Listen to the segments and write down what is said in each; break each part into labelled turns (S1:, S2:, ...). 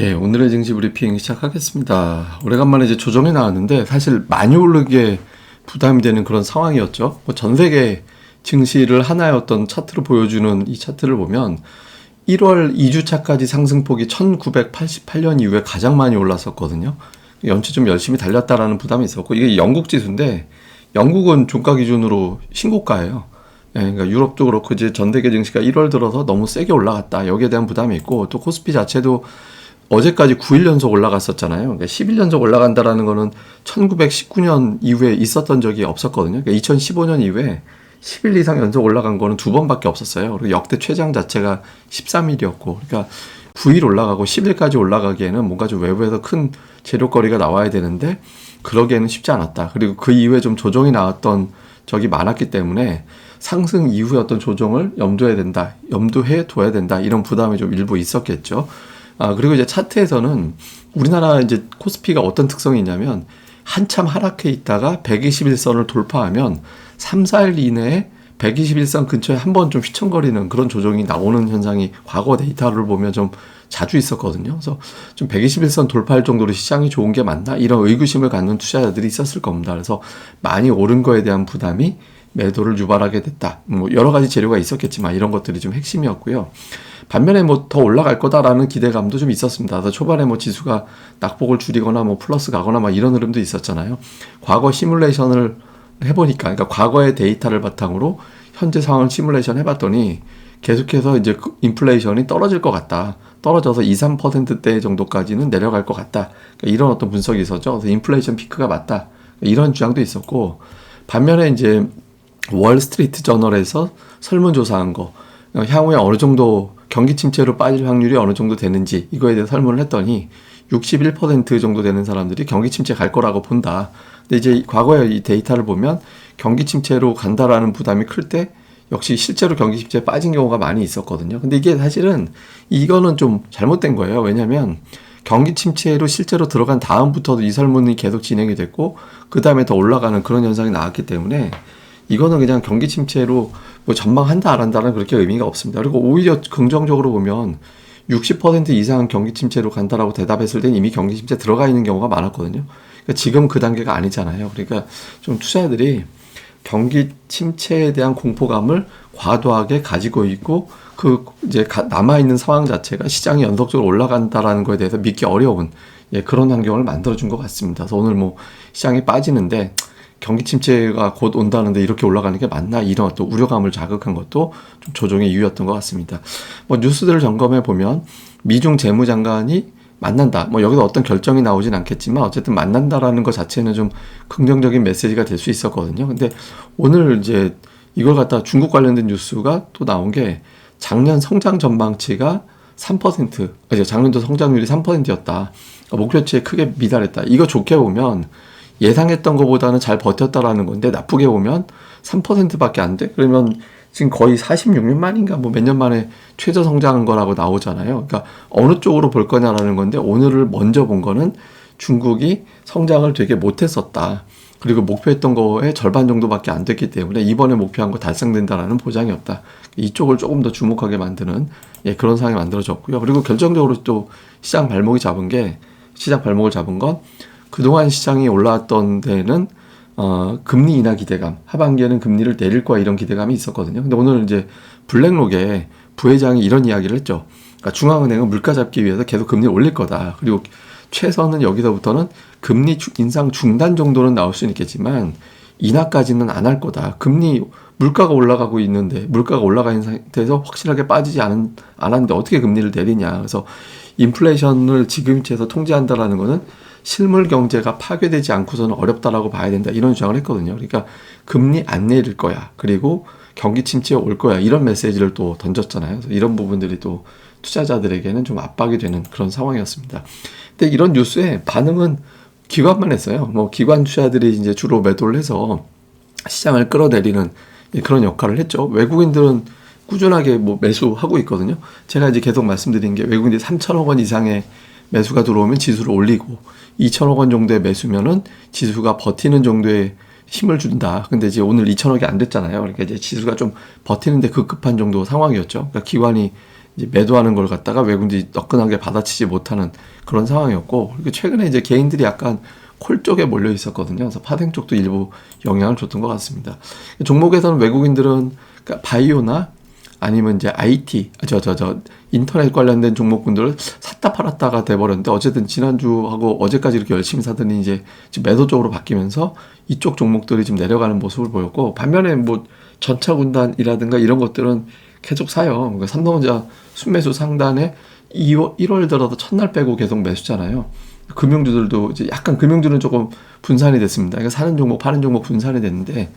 S1: 예, 오늘의 증시 브리핑 시작하겠습니다. 오래간만에 이제 조정이 나왔는데 사실 많이 오르게 부담이 되는 그런 상황이었죠. 전 세계 증시를 하나의 어떤 차트로 보여주는 이 차트를 보면 1월 2주차까지 상승폭이 1988년 이후에 가장 많이 올랐었거든요. 연초 좀 열심히 달렸다라는 부담이 있었고, 이게 영국 지수인데 영국은 종가 기준으로 신고가예요. 예, 그러니까 유럽도 그렇고 이제 전 세계 증시가 1월 들어서 너무 세게 올라갔다. 여기에 대한 부담이 있고, 또 코스피 자체도 어제까지 9일 연속 올라갔었잖아요. 그러니까 10일 연속 올라간다라는 거는 1919년 이후에 있었던 적이 없었거든요. 그러니까 2015년 이후에 10일 이상 연속 올라간 거는 두 번밖에 없었어요. 그리고 역대 최장 자체가 13일이었고, 그러니까 9일 올라가고 10일까지 올라가기에는 뭔가 좀 외부에서 큰 재료거리가 나와야 되는데 그러기에는 쉽지 않았다. 그리고 그 이후에 좀 조정이 나왔던 적이 많았기 때문에 상승 이후의 어떤 조정을 염두해 둬야 된다. 이런 부담이 좀 일부 있었겠죠. 그리고 이제 차트에서는 우리나라 이제 코스피가 어떤 특성이 있냐면 한참 하락해 있다가 121선을 돌파하면 3, 4일 이내에 121선 근처에 한번 좀 휘청거리는 그런 조정이 나오는 현상이 과거 데이터를 보면 좀 자주 있었거든요. 그래서 좀 121선 돌파할 정도로 시장이 좋은 게 맞나? 이런 의구심을 갖는 투자자들이 있었을 겁니다. 그래서 많이 오른 거에 대한 부담이 매도를 유발하게 됐다. 뭐 여러 가지 재료가 있었겠지만 이런 것들이 좀 핵심이었고요. 반면에 뭐 더 올라갈 거다라는 기대감도 좀 있었습니다. 그래서 초반에 뭐 지수가 낙폭을 줄이거나 뭐 플러스 가거나 막 이런 흐름도 있었잖아요. 과거 시뮬레이션을 해보니까, 그러니까 과거의 데이터를 바탕으로 현재 상황을 시뮬레이션 해봤더니 계속해서 이제 인플레이션이 떨어질 것 같다. 떨어져서 2, 3%대 정도까지는 내려갈 것 같다. 그러니까 이런 어떤 분석이 있었죠. 그래서 인플레이션 피크가 맞다. 이런 주장도 있었고, 반면에 이제 월스트리트 저널에서 설문조사한 거, 향후에 어느 정도 경기 침체로 빠질 확률이 어느 정도 되는지 이거에 대해서 설문을 했더니 61% 정도 되는 사람들이 경기 침체 갈 거라고 본다. 근데 이제 과거에 이 데이터를 보면 경기 침체로 간다라는 부담이 클 때 역시 실제로 경기 침체에 빠진 경우가 많이 있었거든요. 근데 이게 사실은 이거는 좀 잘못된 거예요. 왜냐하면 경기 침체로 실제로 들어간 다음부터도 이 설문이 계속 진행이 됐고 그 다음에 더 올라가는 그런 현상이 나왔기 때문에 이거는 그냥 경기 침체로 뭐 전망한다 안 한다는 그렇게 의미가 없습니다. 그리고 오히려 긍정적으로 보면 60% 이상 경기 침체로 간다라고 대답했을 땐 이미 경기 침체 들어가 있는 경우가 많았거든요. 그러니까 지금 그 단계가 아니잖아요. 그러니까 좀 투자자들이 경기 침체에 대한 공포감을 과도하게 가지고 있고 그 이제 남아있는 상황 자체가 시장이 연속적으로 올라간다라는 거에 대해서 믿기 어려운 그런 환경을 만들어준 것 같습니다. 그래서 오늘 뭐 시장이 빠지는데 경기 침체가 곧 온다는데 이렇게 올라가는 게 맞나? 이런 어떤 우려감을 자극한 것도 좀 조정의 이유였던 것 같습니다. 뭐 뉴스들을 점검해 보면 미중 재무장관이 만난다. 뭐 여기서 어떤 결정이 나오진 않겠지만 어쨌든 만난다라는 것 자체는 좀 긍정적인 메시지가 될 수 있었거든요. 근데 오늘 이제 이걸 갖다 중국 관련된 뉴스가 또 나온 게 작년 성장 전망치가 3%, 작년도 성장률이 3%였다. 목표치에 크게 미달했다. 이거 좋게 보면 예상했던 것보다는 잘 버텼다라는 건데 나쁘게 보면 3%밖에 안 돼? 그러면 지금 거의 46년 만인가 뭐 몇 년 만에 최저 성장한 거라고 나오잖아요. 그러니까 어느 쪽으로 볼 거냐라는 건데 오늘을 먼저 본 거는 중국이 성장을 되게 못했었다. 그리고 목표했던 거의 절반 정도밖에 안 됐기 때문에 이번에 목표한 거 달성된다라는 보장이 없다. 이쪽을 조금 더 주목하게 만드는 그런 상황이 만들어졌고요. 그리고 결정적으로 또 시장 발목을 잡은 건 그동안 시장이 올라왔던 데는 금리 인하 기대감, 하반기에는 금리를 내릴 거야 이런 기대감이 있었거든요. 근데 오늘 이제 블랙록에 부회장이 이런 이야기를 했죠. 그러니까 중앙은행은 물가 잡기 위해서 계속 금리를 올릴 거다. 그리고 최선은 여기서부터는 금리 인상 중단 정도는 나올 수는 있겠지만 인하까지는 안 할 거다. 물가가 올라가고 있는데 물가가 올라가 있는 상태에서 확실하게 빠지지 않았는데 어떻게 금리를 내리냐. 그래서 인플레이션을 지금 위치에서 통제한다라는 거는 실물 경제가 파괴되지 않고서는 어렵다라고 봐야 된다. 이런 주장을 했거든요. 그러니까 금리 안 내릴 거야. 그리고 경기 침체에 올 거야. 이런 메시지를 또 던졌잖아요. 그래서 이런 부분들이 또 투자자들에게는 좀 압박이 되는 그런 상황이었습니다. 근데 이런 뉴스에 반응은 기관만 했어요. 뭐 기관 투자들이 이제 주로 매도를 해서 시장을 끌어내리는 그런 역할을 했죠. 외국인들은 꾸준하게 뭐 매수하고 있거든요. 제가 이제 계속 말씀드린 게 외국인들이 3천억 원 이상의 매수가 들어오면 지수를 올리고 2천억 원 정도의 매수면은 지수가 버티는 정도의 힘을 준다. 근데 이제 오늘 2천억이 안 됐잖아요. 그러니까 이제 지수가 좀 버티는데 급급한 정도 상황이었죠. 그러니까 기관이 이제 매도하는 걸 갖다가 외국인들이 너끈하게 받아치지 못하는 그런 상황이었고, 그리고 최근에 이제 개인들이 약간 콜 쪽에 몰려 있었거든요. 그래서 파생 쪽도 일부 영향을 줬던 것 같습니다. 종목에서는 외국인들은 그러니까 바이오나 아니면 이제 IT, 인터넷 관련된 종목군들을 샀다 팔았다가 돼버렸는데, 어쨌든 지난주하고 어제까지 이렇게 열심히 사더니 이제 지금 매도 쪽으로 바뀌면서 이쪽 종목들이 지금 내려가는 모습을 보였고, 반면에 뭐 전차군단이라든가 이런 것들은 계속 사요. 그러니까 삼성전자 순매수 상단에 1월 들어서 첫날 빼고 계속 매수잖아요. 금융주들도 이제 약간 금융주는 조금 분산이 됐습니다. 그러니까 사는 종목, 파는 종목 분산이 됐는데,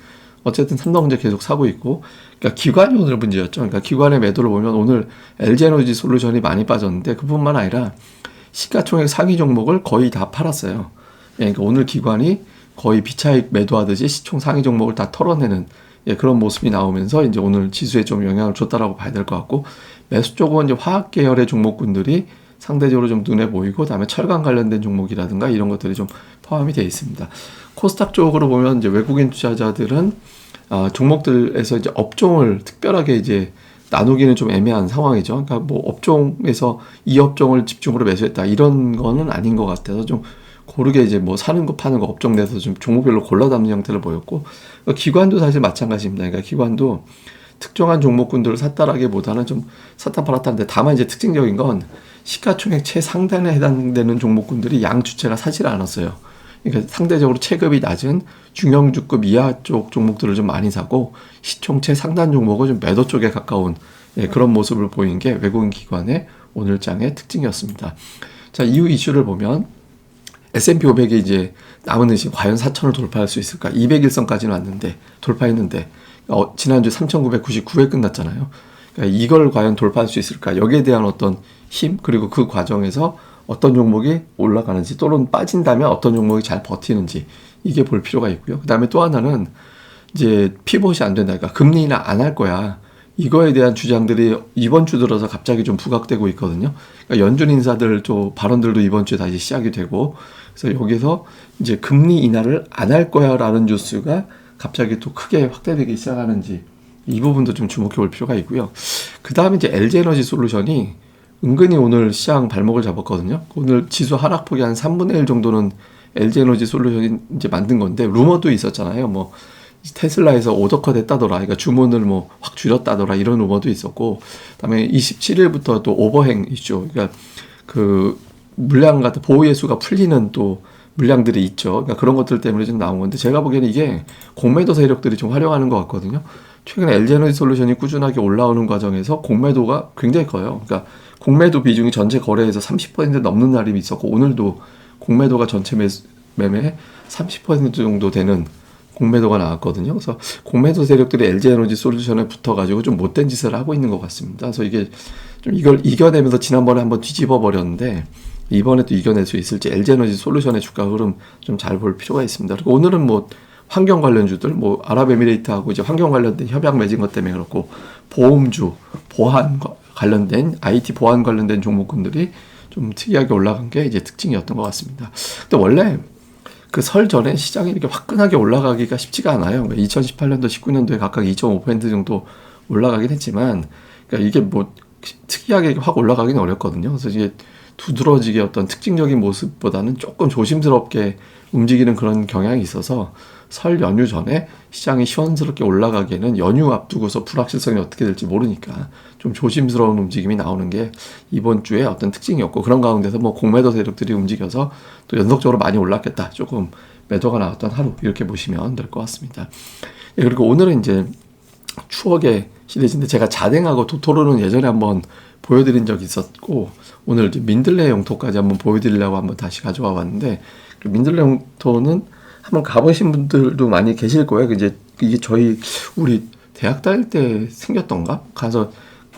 S1: 어쨌든 삼성전자 계속 사고 있고, 그러니까 기관이 오늘 문제였죠. 그러니까 기관의 매도를 보면 오늘 LG에너지 솔루션이 많이 빠졌는데, 그뿐만 아니라 시가총액 상위 종목을 거의 다 팔았어요. 그러니까 오늘 기관이 거의 비차익 매도하듯이 시총 상위 종목을 다 털어내는 그런 모습이 나오면서 이제 오늘 지수에 좀 영향을 줬다라고 봐야 될 것 같고, 매수 쪽은 이제 화학 계열의 종목군들이 상대적으로 좀 눈에 보이고, 그다음에 철강 관련된 종목이라든가 이런 것들이 좀 포함이 되어 있습니다. 코스닥 쪽으로 보면 이제 외국인 투자자들은 종목들에서 이제 업종을 특별하게 이제 나누기는 좀 애매한 상황이죠. 그러니까 뭐 업종에서 이 업종을 집중으로 매수했다 이런 거는 아닌 것 같아서 좀 고르게 이제 뭐 사는 거 파는 거 업종 내에서 좀 종목별로 골라 담는 형태를 보였고, 기관도 사실 마찬가지입니다. 그러니까 기관도 특정한 종목군들을 샀다라기보다는 좀 샀다 팔았다는데, 다만 이제 특징적인 건 시가총액 최상단에 해당되는 종목군들이 양 주체가 사질 않았어요. 그러니까 상대적으로 체급이 낮은 중형주급 이하 쪽 종목들을 좀 많이 사고, 시총체 상단 종목은 좀 매도 쪽에 가까운 그런 모습을 보인 게 외국인 기관의 오늘장의 특징이었습니다. 자, 이후 이슈를 보면 S&P 500이 이제 남은 의식 과연 4천을 돌파할 수 있을까? 200일선까지는 왔는데 돌파했는데 지난주 3,999에 끝났잖아요. 그러니까 이걸 과연 돌파할 수 있을까? 여기에 대한 어떤 힘, 그리고 그 과정에서 어떤 종목이 올라가는지, 또는 빠진다면 어떤 종목이 잘 버티는지, 이게 볼 필요가 있고요. 그 다음에 또 하나는 이제 피봇이 안 된다. 그러니까 금리 인하 안 할 거야. 이거에 대한 주장들이 이번 주 들어서 갑자기 좀 부각되고 있거든요. 그러니까 연준 인사들 좀 발언들도 이번 주에 다시 시작이 되고, 그래서 여기서 이제 금리 인하를 안 할 거야라는 뉴스가 갑자기 또 크게 확대되기 시작하는지, 이 부분도 좀 주목해 볼 필요가 있고요. 그 다음에 이제 LG에너지 솔루션이 은근히 오늘 시장 발목을 잡았거든요. 오늘 지수 하락폭이 한 3분의 1 정도는 LG에너지 솔루션이 이제 만든 건데, 루머도 있었잖아요. 뭐 테슬라에서 오더컷 했다더라, 그러니까 주문을 뭐 확 줄였다더라, 이런 루머도 있었고, 그다음에 27일부터 또 오버행 이슈, 그러니까 그 물량 같은 보호 예수가 풀리는 또 물량들이 있죠. 그러니까 그런 것들 때문에 좀 나온 건데, 제가 보기에는 이게 공매도 세력들이 좀 활용하는 것 같거든요. 최근에 LG에너지 솔루션이 꾸준하게 올라오는 과정에서 공매도가 굉장히 커요. 그러니까 공매도 비중이 전체 거래에서 30% 넘는 날이 있었고, 오늘도 공매도가 전체 매매에 30% 정도 되는 공매도가 나왔거든요. 그래서 공매도 세력들이 LG에너지 솔루션에 붙어가지고 좀 못된 짓을 하고 있는 것 같습니다. 그래서 이게 좀 이걸 이겨내면서 지난번에 한번 뒤집어 버렸는데, 이번에 또 이겨낼 수 있을지 LG에너지 솔루션의 주가 흐름 좀 잘 볼 필요가 있습니다. 그리고 오늘은 뭐 환경 관련주들, 뭐 아랍에미레이트하고 이제 환경 관련된 협약 맺은 것 때문에 그렇고, 보험주, 보안 관련된 IT 보안 관련된 종목군들이 좀 특이하게 올라간 게 이제 특징이었던 것 같습니다. 근데 원래 그 설 전에 시장이 이렇게 화끈하게 올라가기가 쉽지가 않아요. 2018년도, 19년도에 각각 2.5% 정도 올라가긴 했지만, 그러니까 이게 뭐 특이하게 확 올라가기는 어렵거든요. 그래서 이게 두드러지게 어떤 특징적인 모습보다는 조금 조심스럽게 움직이는 그런 경향이 있어서, 설 연휴 전에 시장이 시원스럽게 올라가기에는 연휴 앞두고서 불확실성이 어떻게 될지 모르니까 좀 조심스러운 움직임이 나오는 게 이번 주에 어떤 특징이었고, 그런 가운데서 뭐 공매도 세력들이 움직여서 또 연속적으로 많이 올랐겠다, 조금 매도가 나왔던 하루, 이렇게 보시면 될 것 같습니다. 그리고 오늘은 이제 추억의 시리즈인데, 제가 자댕하고 도토로는 예전에 한번 보여드린 적이 있었고, 오늘 이제 민들레 영토까지 한번 보여드리려고 한번 다시 가져와 봤는데, 민들레 영토는 한번 가보신 분들도 많이 계실 거예요. 이제 이게 우리 대학 다닐 때 생겼던가? 가서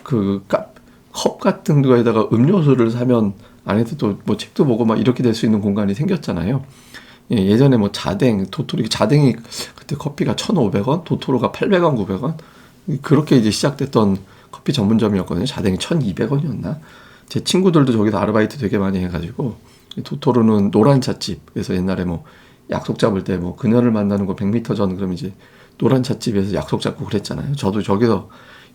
S1: 컵 같은 거에다가 음료수를 사면 안에서 또 뭐 책도 보고 막 이렇게 될 수 있는 공간이 생겼잖아요. 예전에 뭐 자댕, 도토로, 자댕이 그때 커피가 1,500원, 도토로가 800원, 900원, 그렇게 이제 시작됐던 커피 전문점이었거든요. 자댕이 1,200원이었나? 제 친구들도 저기서 아르바이트 되게 많이 해가지고, 도토로는 노란 찻집, 그래서 옛날에 뭐 약속 잡을 때 뭐 그녀를 만나는 거 100m 전, 그럼 이제 노란 찻집에서 약속 잡고 그랬잖아요. 저도 저기서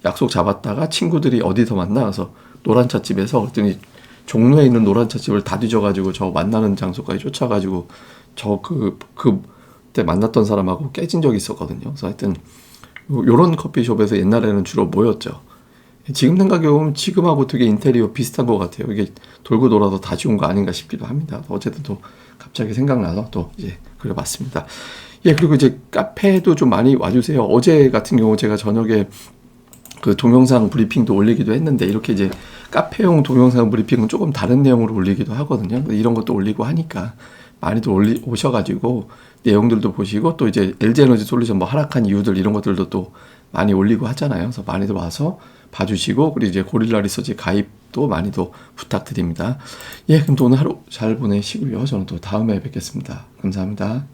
S1: 약속 잡았다가 친구들이 어디서 만나? 그래서 노란 찻집에서. 그랬더니 종로에 있는 노란 찻집을 다 뒤져가지고 저 만나는 장소까지 쫓아가지고 그때 만났던 사람하고 깨진 적이 있었거든요. 그래서 하여튼 요런 커피숍에서 옛날에는 주로 모였죠. 지금 생각해보면 지금하고 되게 인테리어 비슷한 것 같아요. 이게 돌고 돌아서 다시 온 거 아닌가 싶기도 합니다. 어쨌든 또 갑자기 생각나서 또 이제 그려봤습니다. 예, 그리고 이제 카페도 좀 많이 와주세요. 어제 같은 경우 제가 저녁에 그 동영상 브리핑도 올리기도 했는데, 이렇게 이제 카페용 동영상 브리핑은 조금 다른 내용으로 올리기도 하거든요. 이런 것도 올리고 하니까 많이들 오셔가지고 내용들도 보시고, 또 이제 LG에너지 솔루션 뭐 하락한 이유들 이런 것들도 또 많이 올리고 하잖아요. 그래서 많이들 와서 봐주시고, 그리고 이제 고릴라 리서치 가입도 많이도 부탁드립니다. 예, 그럼 또 오늘 하루 잘 보내시고요. 저는 또 다음에 뵙겠습니다. 감사합니다.